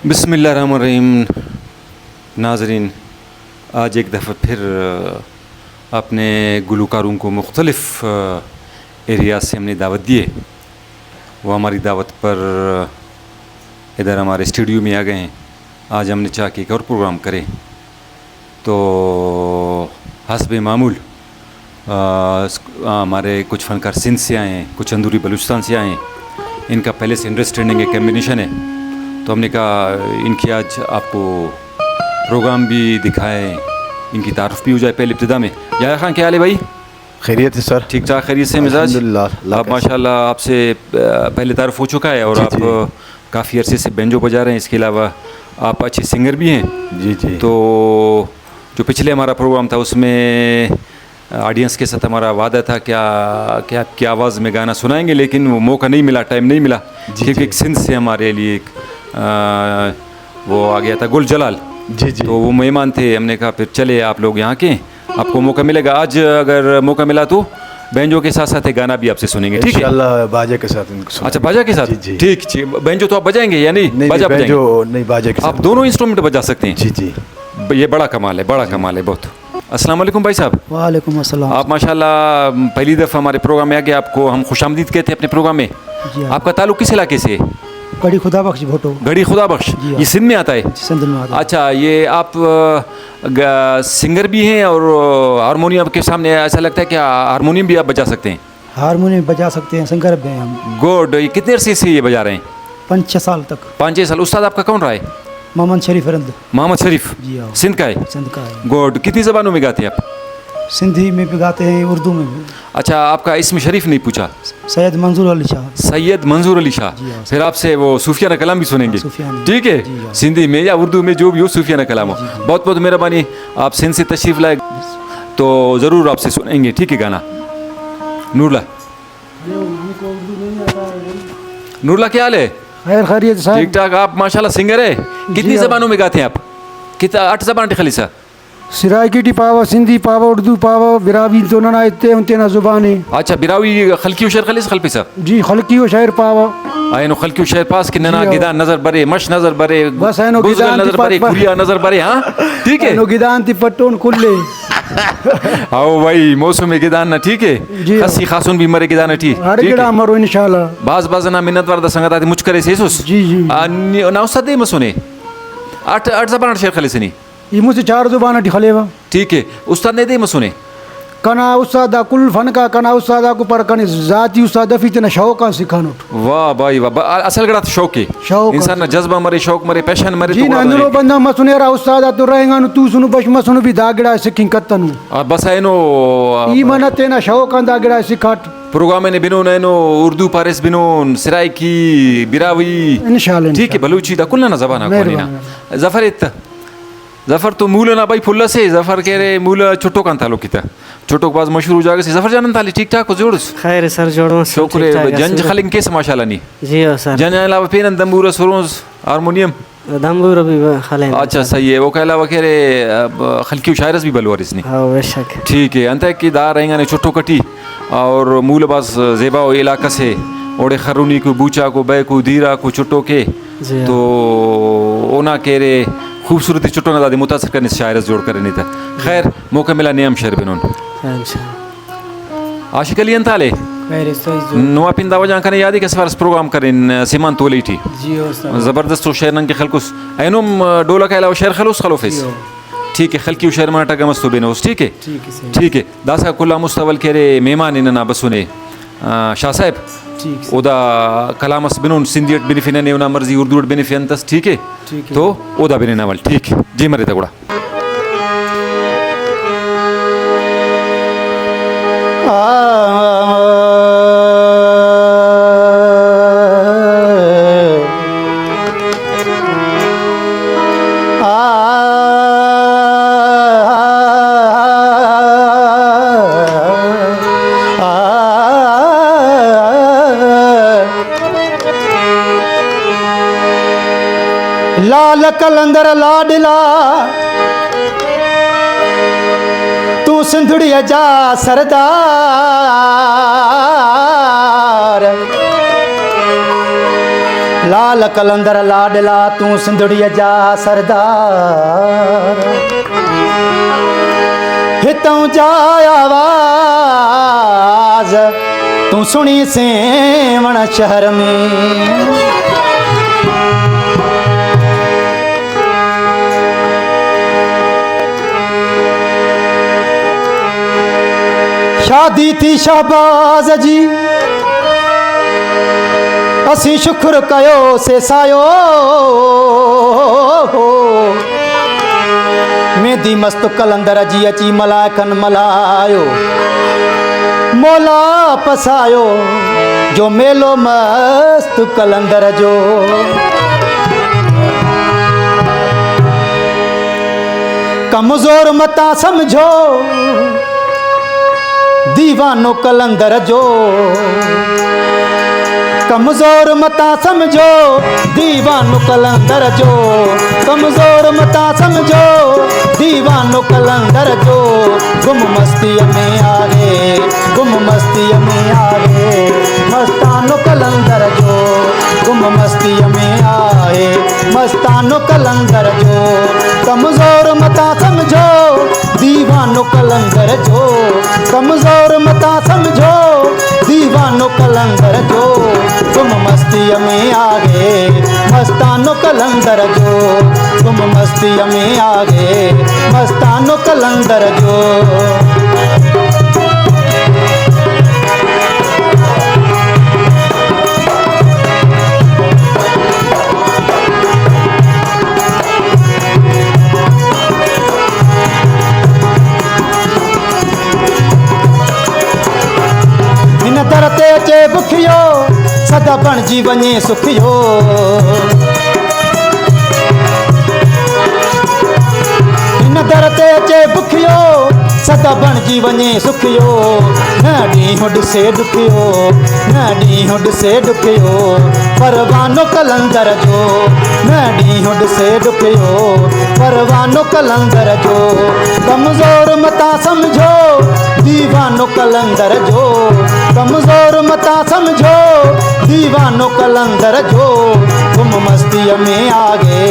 बिस्मिल्लाहिर्रहमानिर्रहीम। नाज़रीन, आज एक दफ़ा फिर अपने गुलकारों को मुख्तलिफ़ एरिया से हमने दावत दी है। वो हमारी दावत पर इधर हमारे स्टूडियो में आ गए हैं। आज हमने चाहा कि एक और प्रोग्राम करें, तो हस्बे मामूल हमारे कुछ फ़नकार सिंध से आए हैं, कुछ अंदूरी बलूचिस्तान से आए हैं। इनका पहले से अंडरस्टैंडिंग एक कम्बिनेशन है, तो हमने कहा इनकी आज आपको प्रोग्राम भी दिखाएं, इनकी तारुफ भी हो जाए। पहले इब्तिदा में याया खान, क्या हाल है भाई? खैरियत है सर। ठीक ठाक, खैरियत से मिजाज? अल्हम्दुलिल्लाह। आप माशाल्लाह, आपसे पहले तारुफ हो चुका है और आप काफ़ी अरसे से बेंजो बजा रहे हैं। इसके अलावा आप अच्छे सिंगर भी हैं। जी जी। तो जो पिछले हमारा प्रोग्राम था उसमें ऑडियंस के साथ हमारा वादा था क्या आपकी आवाज़ में गाना सुनाएंगे, लेकिन वो मौका नहीं मिला, टाइम नहीं मिला, क्योंकि एक सिंध से हमारे लिए एक वो आ गया था गुल जलाल जी जी। तो वो मेहमान थे। हमने कहा फिर चले आप लोग यहाँ के, आपको मौका मिलेगा। आज अगर मौका मिला तो बैंजो के साथ साथ गाना भी आपसे सुनेंगे, ठीक है? इंशाल्लाह बाजे के साथ इनको सुनाएंगे। अच्छा, बाजा के साथ? जी। ठीक। बैंजो तो आप बजाएंगे या नहीं? बाजा बजाएंगे? नहीं, बाजे के साथ। आप दोनों इंस्ट्रूमेंट बजा सकते हैं? जी जी। ये बड़ा कमाल है, बड़ा कमाल है बहुत। अस्सलाम वालेकुम भाई साहब। वालेकुम अस्सलाम। आप माशाल्लाह पहली दफ़ा हमारे प्रोग्राम में आ गए, आपको हम खुशामदीद कहते हैं अपने प्रोग्राम में। आपका ताल्लुक किस इलाके से है? गढ़ी खुदा बख्श भोटो। गढ़ी खुदा बख्श, ये सिंध में आता है? सिंध में आता है। अच्छा, ये आप सिंगर भी हैं और हारमोनियम के सामने ऐसा लगता है कि हारमोनियम भी आप बजा सकते हैं? हारमोनियम बजा सकते हैं, सिंगर भी हैं हम। गुड। ये कितने अरसे से ये बजा रहे हैं? 5-6 साल तक। 5-6 साल। उस्ताद आपका कौन रहा है? मोहम्मद शरीफ रंद। मोहम्मद शरीफ जी हाँ। सिंध का है? सिंध का है। गुड। कितनी ज़बानों में गाते हैं आप? सिंधी में भी गाते हैं, उर्दू में भी। अच्छा, आपका इसम शरीफ नहीं पूछा? सैयद मंजूर अली शाह। सैयद मंजूर अली शाह। जी हाँ। फिर आपसे वो सूफियाना कलाम भी सुनेंगे, सूफियाना। ठीक है? जी हाँ। सिंधी में या उर्दू में, जो भी हो, सूफियाना कलाम हो। बहुत बहुत मेहरबानी, आप सिंध से तशरीफ़ लाए तो ज़रूर आपसे सुनेंगे, ठीक है? गाना नूरला। नूरला, क्या हाल है? खैर खैरियत साहब। ठीक ठाक। आप माशाल्लाह सिंगर है। कितनी ज़बानों में गाते हैं आप? कितना? 8 ज़बान खलीसा? सिराइकी पावा, सिंधी पावा, उर्दू पावा, बिरावी तो ना इतने उनते ना जुबान है। अच्छा, बिरावी खलकी शेर खलीस खलपीसा? जी, खलकी व शायर पावा। आयनो खलकी शेर पास कि नना गिदान नजर बरे, मश नजर बरे, बस आयनो गिदान नजर बरे, कुरिया नजर बरे। हाँ, ठीक है। आयनो गिदान ती पट्टोन खुले। आओ भाई, मौसम में गिदान ना, ठीक है? जी। खसी खासून भी मरे गिदान, ठीक? हर गिड़ा मरो इंशाल्लाह। बाज ना मिन्नत वारदा संगत आती मुझ करे सेसुस। जी जी। ना उस्ताद दे मसुने 8 ज़बान शेर खलीस नहीं? ये मुझसे 4 जुबान ठिखलेवा। ठीक है, उस्ताद ने दे मसुने कना उस्तादा कुल फन का कना उस्तादा को पर कने जाती उस्तादा फितना शौक का सिखानो। वाह भाई वाह। असल गड़ा शौक है, शौक इंसान ना जज्बा मरे, शौक मरे, पैशन मरे जी ना अंदरो बंदा मसुनेरा उस्तादा तो रहेगा नु तू सुनु बश मसुनु भी दागड़ा सिखिंग कत्तनु। बस है नो ई मन तेना शौक का दागड़ा सिखाट प्रोग्राम ने बिनो नैनो उर्दू पारिस बिनो सिराइकी बिरावी इंशाल्लाह। ठीक है, बलूची दा कुल ना ज़बान कोनी ना। जफर इत जफर तो मूल ना भाई फुल्ला से जफर कह रहे मूल छोटो कान तालो किता छोटो के पास मशहूर हो जाएगा से जफर जानन ताली ठीक ठाक हो जोड़ खैर सर जोड़ो शुक्र जंज खलिंग के माशाल्लाह नहीं जी हो सर। जन अलावा पेन दंबूरा सुरोज हारमोनियम दंबूर भी खले। अच्छा सही है। वो के अलावा कह रहे खलकी शायरस भी बलवारिस नहीं? हाँ बेशक। ठीक है। अंत की दार रहेंगे ने छोटो कटी और मूल बास जेबा इलाका से ओड़े खरूनी को बूचा को बै को धीरा को चुटो के तो ओना कह रहे खूबसूरती चुटो ना दादी मुतासर करने शायरस जोड़ कर नहीं था। खैर मौका मिला नियम शेर बिनोन आशिक अली अंताले नुआ पिंदा वजह कने याद है कि सवार प्रोग्राम करें सीमान तोली थी जी हो सर। ज़बरदस्त शेर नंग के खलकुस ऐनुम डोला का अलावा शेर खलुस खलोफिस ठीक है। खलकी शेर माटा का मस्तो बिनोस ठीक है। ठीक है। दासा कुल्ला मुस्तवल के रे मेहमान इन ना बसुने शाह साहब ओदा कलामस बिनोन सिंधियत बिनिफिन ने उना मर्जी उर्दू बिनिफियंतस ठीक है। तो ओदा बिने नावल ठीक है जी मरे तगड़ा लाल कलंदर लाडला तू सिंधुड़िया जा सरदार लाल कलंदर लाडला तू सिंधड़ीअ जा सरदार हितों जा आवाज़ तू सुनी सेवण शहर में शादी थी शहबाज जी असी शुक्र कयो से सायो मेहंदी मस्त कलंदर जी अची मलाइकन मलायो मोला पसायो जो मेलो मस्त कलंदर जो कमजोर मता समझो दीवानो कलंदर जो कमजोर मता समझो दीवानो कलंदर जो कमजोर मता समझो दीवानो कलंदर जो गुम मस्तीअ में आहे गुम मस्तीअ में आहे मस्तानो कलंदर जो गुम मस्तीअ में आहे मस्तानो कलंदर जो कमजोर मता समझो दीवानो कलंदर जो कमजोर मता समझो दीवानो कलंदर जो गुम मस्तीअ में आहे मस्तानो कलंदर जो गुम मस्तीअ में आहे मस्तानो कलंदर जो दर ते अचे बुखियो सदा बणजी वञे सुखियो हिन दर ते अचे बुखियो सदा बणजी वञे सुखियो न ॾींहुं ॾिसे ॾुखियो न ॾींहुं ॾिसे ॾुखियो परवानो कलंदर जो न ॾींहुं ॾिसे ॾुखियो परवानो कलंदर जो कमज़ोर मता समझो दीवानो कलंदर जो कमजोर मता समझो दीवानो कलंदर जो गुम मस्तीअ में आगे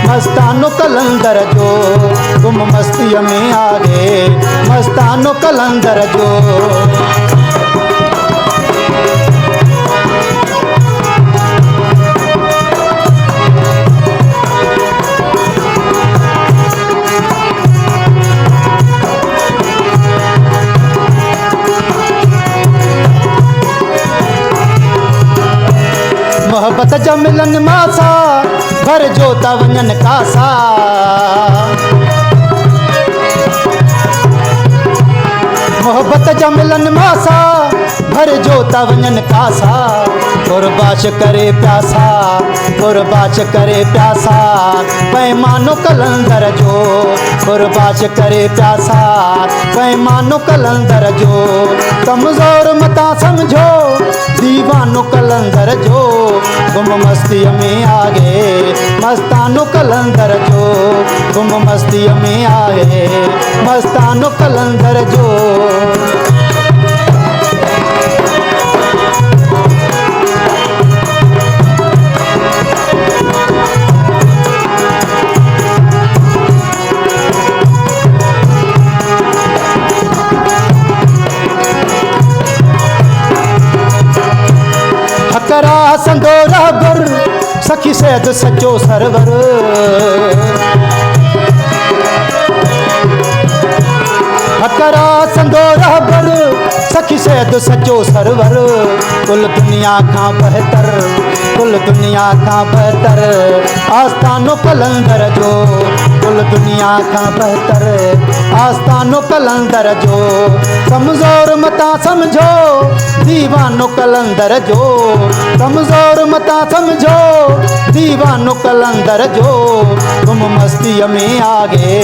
मस्तानो कलंदर जो गुम मस्तीअ में आगे मस्तानो कलंदर जो मोहब्बत जा मिलन मासा भर जो ता वञन कासा मोहब्बत जा मिलन मासा भर जो ता वञन कासा कुर्बाश करे प्यासा कुर्बाश करे प्यासा पैमानो कलंदर जो कुर्बाश करे प्यासा पैमानो कलंदर जो कमजोर मता समझो दीवानो कलंदर जो गुम मस्तीअ में आगे मस्तानो कलंदर जो गुम मस्तीअ में आहे मस्तानो कलंदर जो हकरा संदोरा बर सखी सैद सचो सरवर हकरा संदोरा बर सखी सैद सचो सरवर कुल दुनिया खां बहतर कुल दुनिया खां बहतर आस्तानो कलंदर जो कुल दुनिया खां बहतर आस्तानो कलंदर जो कमजोर मता समझो दीवानो कलंदर जो कमजोर मता समझो दीवानो कलंदर जो गुम मस्तीअ में आगे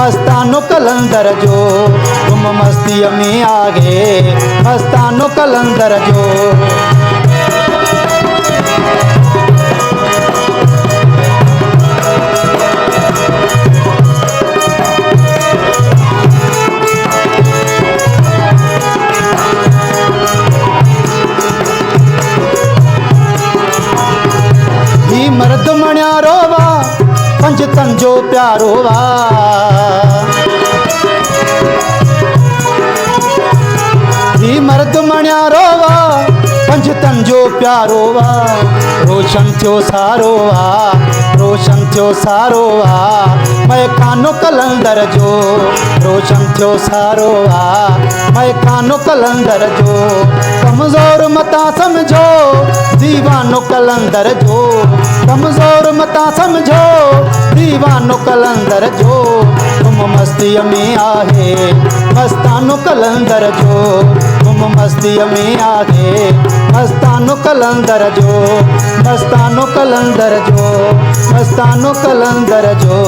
मस्तानो कलंदर जो गुम मस्तीअ में आगे मस्तानो कलंदर जो जो प्यारो वा ही मर्द मणियारो वा पंजतन जो प्यारो वा रोशन थियो सारो वा रोशन थियो सारो वा मैं कानो कलंदर जो रोशन थियो सारो वा मैं कानो कलंदर जो कमज़ोर मता समझो दीवानो कलंदर जो कमज़ोर मता समझो दीवानो कलंदर जो तुम मस्तीअ में आहे मस्तानो कलंदर जो तुम मस्तीअ में आहे मस्तानो कलंदर जो मस्तानो कलंदर जो मस्तानो कलंदर जो